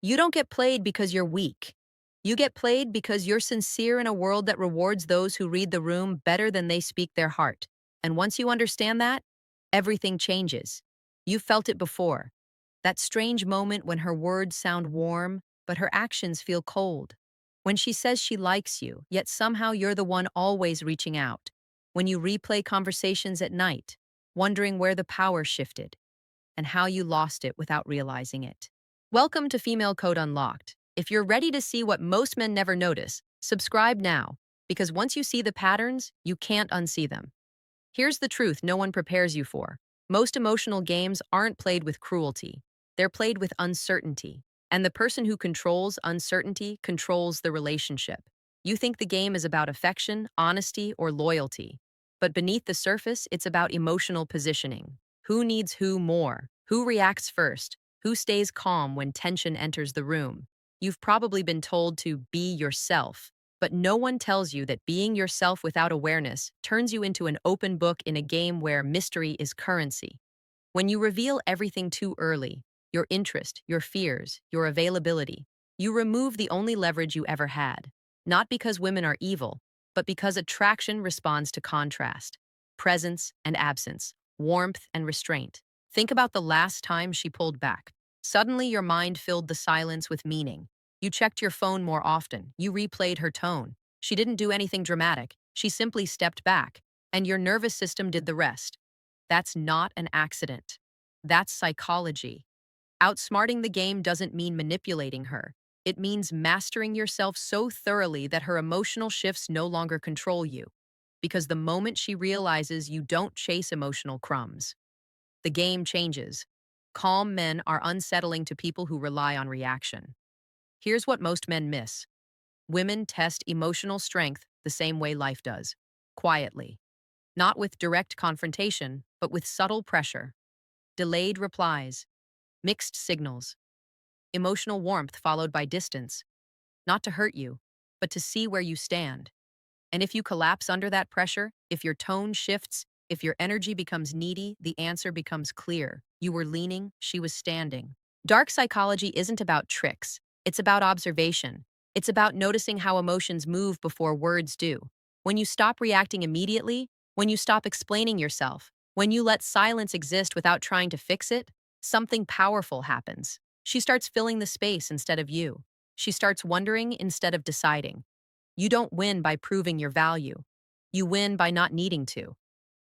You don't get played because you're weak. You get played because you're sincere in a world that rewards those who read the room better than they speak their heart. And once you understand that, everything changes. You felt it before. That strange moment when her words sound warm, but her actions feel cold. When she says she likes you, yet somehow you're the one always reaching out. When you replay conversations at night, wondering where the power shifted and how you lost it without realizing it. Welcome to Female Code Unlocked. If you're ready to see what most men never notice, subscribe now, because once you see the patterns, you can't unsee them. Here's the truth no one prepares you for. Most emotional games aren't played with cruelty. They're played with uncertainty. And the person who controls uncertainty controls the relationship. You think the game is about affection, honesty, or loyalty. But beneath the surface, it's about emotional positioning. Who needs who more? Who reacts first? Who stays calm when tension enters the room? You've probably been told to be yourself, but no one tells you that being yourself without awareness turns you into an open book in a game where mystery is currency. When you reveal everything too early, your interest, your fears, your availability, you remove the only leverage you ever had. Not because women are evil, but because attraction responds to contrast, presence and absence, warmth and restraint. Think about the last time she pulled back. Suddenly, your mind filled the silence with meaning. You checked your phone more often. You replayed her tone. She didn't do anything dramatic. She simply stepped back, and your nervous system did the rest. That's not an accident. That's psychology. Outsmarting the game doesn't mean manipulating her. It means mastering yourself so thoroughly that her emotional shifts no longer control you. Because the moment she realizes you don't chase emotional crumbs, the game changes. Calm men are unsettling to people who rely on reaction. Here's what most men miss. Women test emotional strength the same way life does, quietly. Not with direct confrontation, but with subtle pressure, delayed replies, mixed signals, emotional warmth followed by distance, not to hurt you, but to see where you stand. And if you collapse under that pressure, if your tone shifts, if your energy becomes needy, the answer becomes clear. You were leaning, she was standing. Dark psychology isn't about tricks. It's about observation. It's about noticing how emotions move before words do. When you stop reacting immediately, when you stop explaining yourself, when you let silence exist without trying to fix it, something powerful happens. She starts filling the space instead of you. She starts wondering instead of deciding. You don't win by proving your value. You win by not needing to.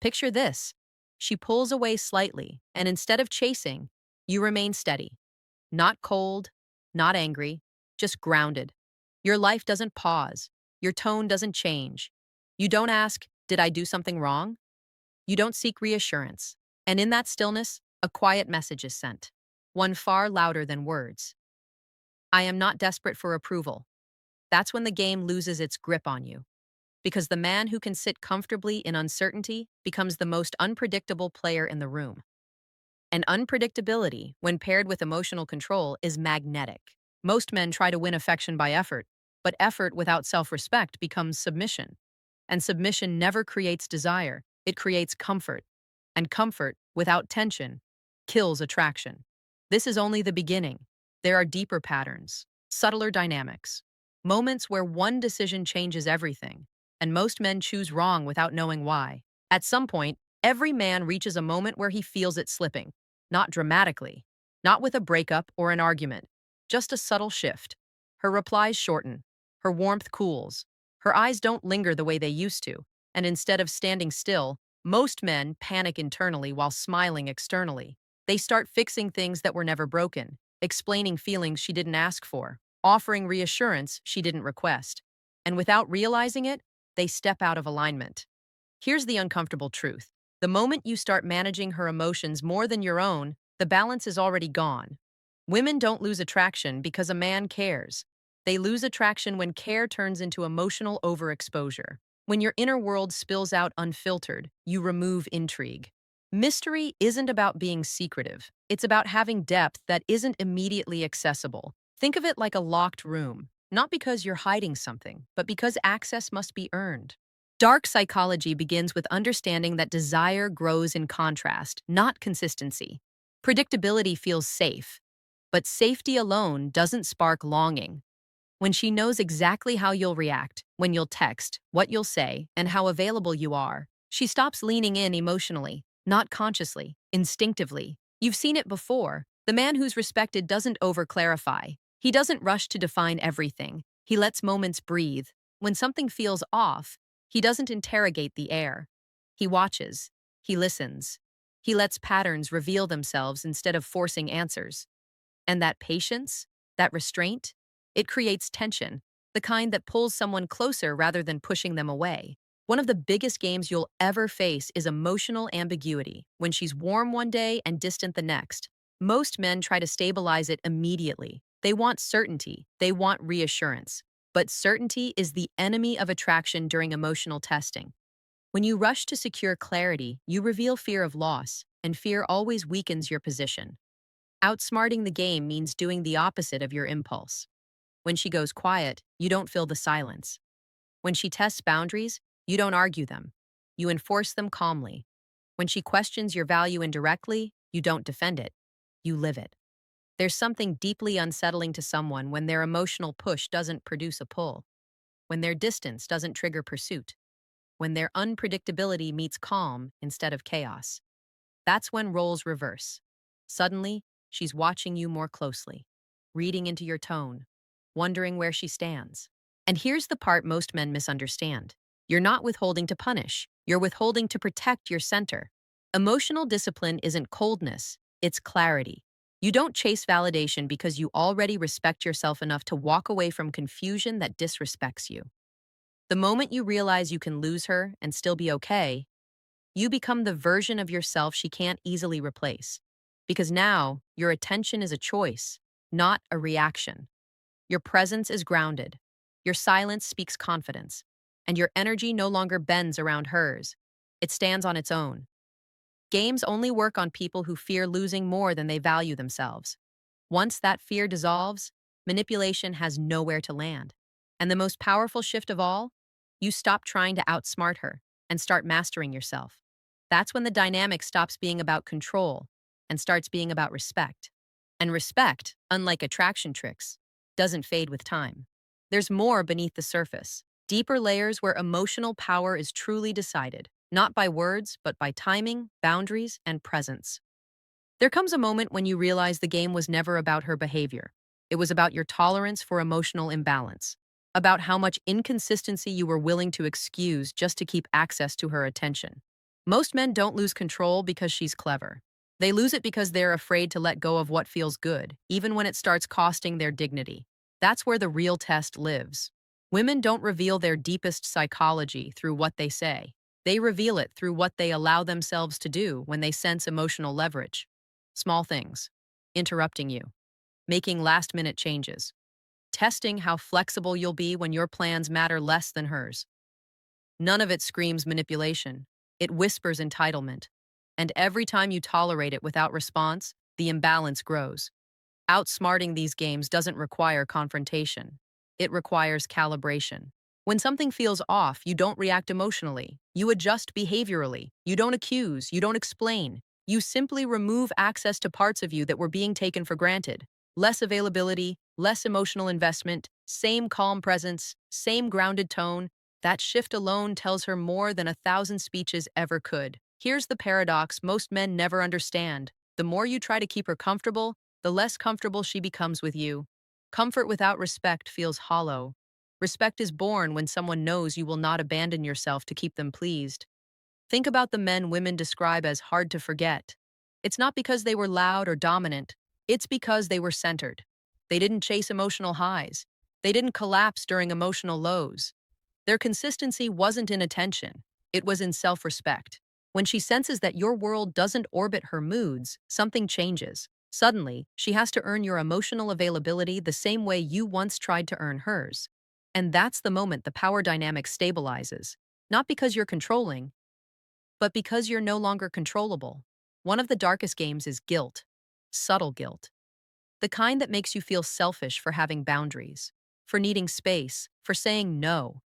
Picture this. She pulls away slightly, and instead of chasing, you remain steady. Not cold, not angry, just grounded. Your life doesn't pause. Your tone doesn't change. You don't ask, did I do something wrong? You don't seek reassurance. And in that stillness, a quiet message is sent. One far louder than words. I am not desperate for approval. That's when the game loses its grip on you. Because the man who can sit comfortably in uncertainty becomes the most unpredictable player in the room. And unpredictability, when paired with emotional control, is magnetic. Most men try to win affection by effort, but effort without self-respect becomes submission. And submission never creates desire, it creates comfort. And comfort, without tension, kills attraction. This is only the beginning. There are deeper patterns, subtler dynamics, moments where one decision changes everything, and most men choose wrong without knowing why. At some point, every man reaches a moment where he feels it slipping, not dramatically, not with a breakup or an argument, just a subtle shift. Her replies shorten, her warmth cools, her eyes don't linger the way they used to, and instead of standing still, most men panic internally while smiling externally. They start fixing things that were never broken, explaining feelings she didn't ask for, offering reassurance she didn't request. And without realizing it, they step out of alignment. Here's the uncomfortable truth. The moment you start managing her emotions more than your own, the balance is already gone. Women don't lose attraction because a man cares. They lose attraction when care turns into emotional overexposure. When your inner world spills out unfiltered, you remove intrigue. Mystery isn't about being secretive. It's about having depth that isn't immediately accessible. Think of it like a locked room, not because you're hiding something, but because access must be earned. Dark psychology begins with understanding that desire grows in contrast, not consistency. Predictability feels safe. But safety alone doesn't spark longing. When she knows exactly how you'll react, when you'll text, what you'll say, and how available you are, she stops leaning in emotionally, not consciously, instinctively. You've seen it before. The man who's respected doesn't over-clarify. He doesn't rush to define everything. He lets moments breathe. When something feels off, he doesn't interrogate the air. He watches. He listens. He lets patterns reveal themselves instead of forcing answers. And that patience, that restraint, it creates tension, the kind that pulls someone closer rather than pushing them away. One of the biggest games you'll ever face is emotional ambiguity, when she's warm one day and distant the next. Most men try to stabilize it immediately. They want certainty, they want reassurance. But certainty is the enemy of attraction during emotional testing. When you rush to secure clarity, you reveal fear of loss, and fear always weakens your position. Outsmarting the game means doing the opposite of your impulse. When she goes quiet, you don't fill the silence. When she tests boundaries, you don't argue them. You enforce them calmly. When she questions your value indirectly, you don't defend it. You live it. There's something deeply unsettling to someone when their emotional push doesn't produce a pull, when their distance doesn't trigger pursuit, when their unpredictability meets calm instead of chaos. That's when roles reverse. Suddenly, she's watching you more closely, reading into your tone, wondering where she stands. And here's the part most men misunderstand. You're not withholding to punish, you're withholding to protect your center. Emotional discipline isn't coldness, it's clarity. You don't chase validation because you already respect yourself enough to walk away from confusion that disrespects you. The moment you realize you can lose her and still be okay, you become the version of yourself she can't easily replace. Because now, your attention is a choice, not a reaction. Your presence is grounded. Your silence speaks confidence. And your energy no longer bends around hers. It stands on its own. Games only work on people who fear losing more than they value themselves. Once that fear dissolves, manipulation has nowhere to land. And the most powerful shift of all, you stop trying to outsmart her and start mastering yourself. That's when the dynamic stops being about control and starts being about respect. And respect, unlike attraction tricks, doesn't fade with time. There's more beneath the surface, deeper layers where emotional power is truly decided, not by words, but by timing, boundaries, and presence. There comes a moment when you realize the game was never about her behavior. It was about your tolerance for emotional imbalance, about how much inconsistency you were willing to excuse just to keep access to her attention. Most men don't lose control because she's clever. They lose it because they're afraid to let go of what feels good, even when it starts costing their dignity. That's where the real test lives. Women don't reveal their deepest psychology through what they say. They reveal it through what they allow themselves to do when they sense emotional leverage. Small things. Interrupting you. Making last-minute changes. Testing how flexible you'll be when your plans matter less than hers. None of it screams manipulation. It whispers entitlement. And every time you tolerate it without response, the imbalance grows. Outsmarting these games doesn't require confrontation. It requires calibration. When something feels off, you don't react emotionally. You adjust behaviorally. You don't accuse. You don't explain. You simply remove access to parts of you that were being taken for granted. Less availability, less emotional investment, same calm presence, same grounded tone. That shift alone tells her more than 1,000 speeches ever could. Here's the paradox most men never understand. The more you try to keep her comfortable, the less comfortable she becomes with you. Comfort without respect feels hollow. Respect is born when someone knows you will not abandon yourself to keep them pleased. Think about the men women describe as hard to forget. It's not because they were loud or dominant. It's because they were centered. They didn't chase emotional highs. They didn't collapse during emotional lows. Their consistency wasn't in attention. It was in self-respect. When she senses that your world doesn't orbit her moods, something changes. Suddenly, she has to earn your emotional availability the same way you once tried to earn hers. And that's the moment the power dynamic stabilizes. Not because you're controlling, but because you're no longer controllable. One of the darkest games is guilt. Subtle guilt. The kind that makes you feel selfish for having boundaries, for needing space, for saying no.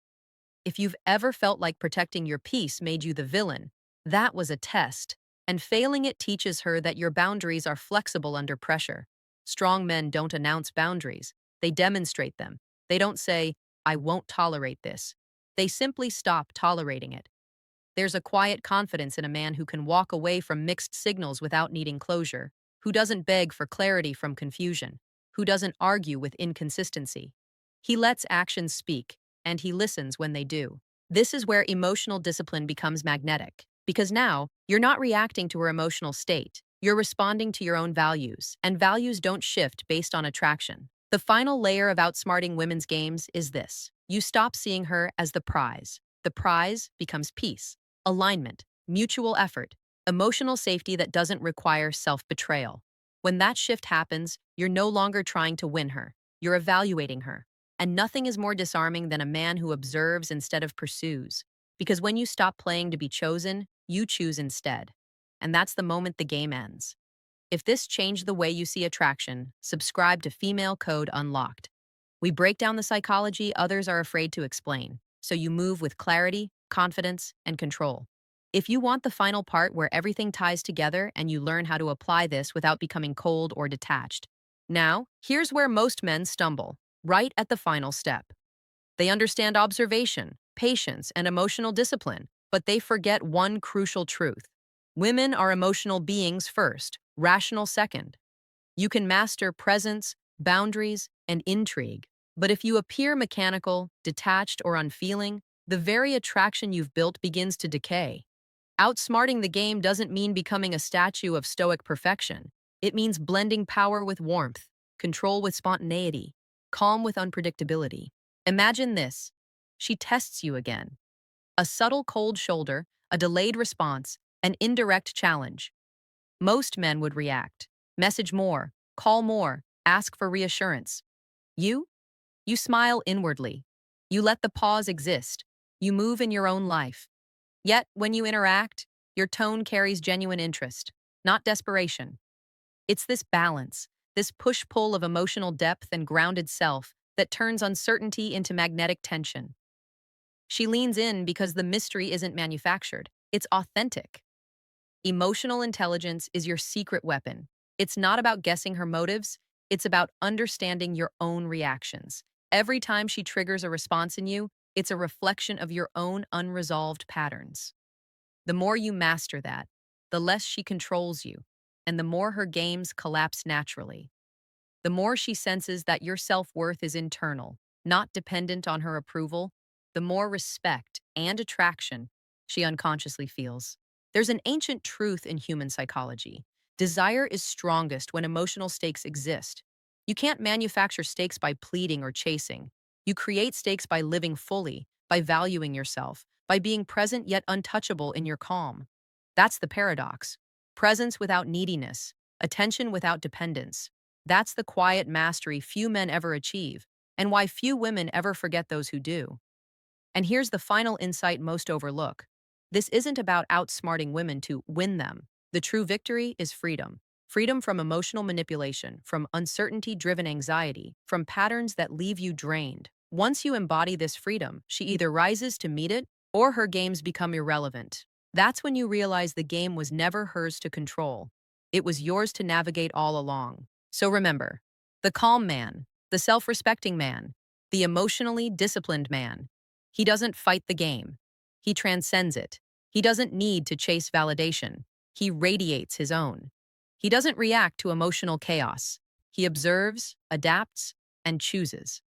If you've ever felt like protecting your peace made you the villain, that was a test, and failing it teaches her that your boundaries are flexible under pressure. Strong men don't announce boundaries, they demonstrate them. They don't say, I won't tolerate this. They simply stop tolerating it. There's a quiet confidence in a man who can walk away from mixed signals without needing closure, who doesn't beg for clarity from confusion, who doesn't argue with inconsistency. He lets actions speak, and he listens when they do. This is where emotional discipline becomes magnetic, because now you're not reacting to her emotional state. You're responding to your own values, and values don't shift based on attraction. The final layer of outsmarting women's games is this. You stop seeing her as the prize. The prize becomes peace, alignment, mutual effort, emotional safety that doesn't require self-betrayal. When that shift happens, you're no longer trying to win her. You're evaluating her. And nothing is more disarming than a man who observes instead of pursues. Because when you stop playing to be chosen, you choose instead. And that's the moment the game ends. If this changed the way you see attraction, subscribe to Female Code Unlocked. We break down the psychology others are afraid to explain, so you move with clarity, confidence, and control. If you want the final part where everything ties together and you learn how to apply this without becoming cold or detached. Now, here's where most men stumble, right at the final step. They understand observation, patience, and emotional discipline, but they forget one crucial truth. Women are emotional beings first, rational second. You can master presence, boundaries, and intrigue, but if you appear mechanical, detached, or unfeeling, the very attraction you've built begins to decay. Outsmarting the game doesn't mean becoming a statue of stoic perfection. It means blending power with warmth, control with spontaneity, calm with unpredictability. Imagine this. She tests you again. A subtle cold shoulder, a delayed response, an indirect challenge. Most men would react. Message more, call more, ask for reassurance. You? You smile inwardly. You let the pause exist. You move in your own life. Yet, when you interact, your tone carries genuine interest, not desperation. It's this balance, this push-pull of emotional depth and grounded self that turns uncertainty into magnetic tension. She leans in because the mystery isn't manufactured. It's authentic. Emotional intelligence is your secret weapon. It's not about guessing her motives, it's about understanding your own reactions. Every time she triggers a response in you, it's a reflection of your own unresolved patterns. The more you master that, the less she controls you, and the more her games collapse naturally. The more she senses that your self-worth is internal, not dependent on her approval, the more respect and attraction she unconsciously feels. There's an ancient truth in human psychology. Desire is strongest when emotional stakes exist. You can't manufacture stakes by pleading or chasing. You create stakes by living fully, by valuing yourself, by being present yet untouchable in your calm. That's the paradox. Presence without neediness, attention without dependence. That's the quiet mastery few men ever achieve, and why few women ever forget those who do. And here's the final insight most overlook. This isn't about outsmarting women to win them. The true victory is freedom. Freedom from emotional manipulation, from uncertainty-driven anxiety, from patterns that leave you drained. Once you embody this freedom, she either rises to meet it or her games become irrelevant. That's when you realize the game was never hers to control. It was yours to navigate all along. So remember, the calm man, the self-respecting man, the emotionally disciplined man, he doesn't fight the game. He transcends it. He doesn't need to chase validation. He radiates his own. He doesn't react to emotional chaos. He observes, adapts, and chooses.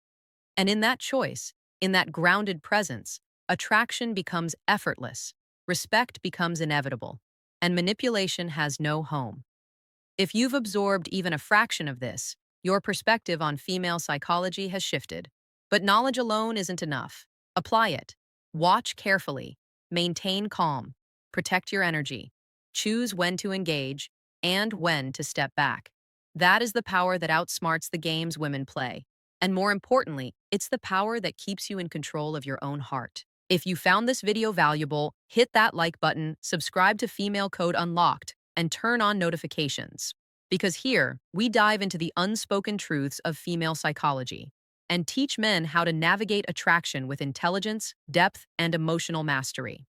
And in that choice, in that grounded presence, attraction becomes effortless, respect becomes inevitable, and manipulation has no home. If you've absorbed even a fraction of this, your perspective on female psychology has shifted. But knowledge alone isn't enough. Apply it. Watch carefully. Maintain calm. Protect your energy. Choose when to engage and when to step back. That is the power that outsmarts the games women play. And more importantly, it's the power that keeps you in control of your own heart. If you found this video valuable, hit that like button, subscribe to Female Code Unlocked, and turn on notifications. Because here, we dive into the unspoken truths of female psychology and teach men how to navigate attraction with intelligence, depth, and emotional mastery.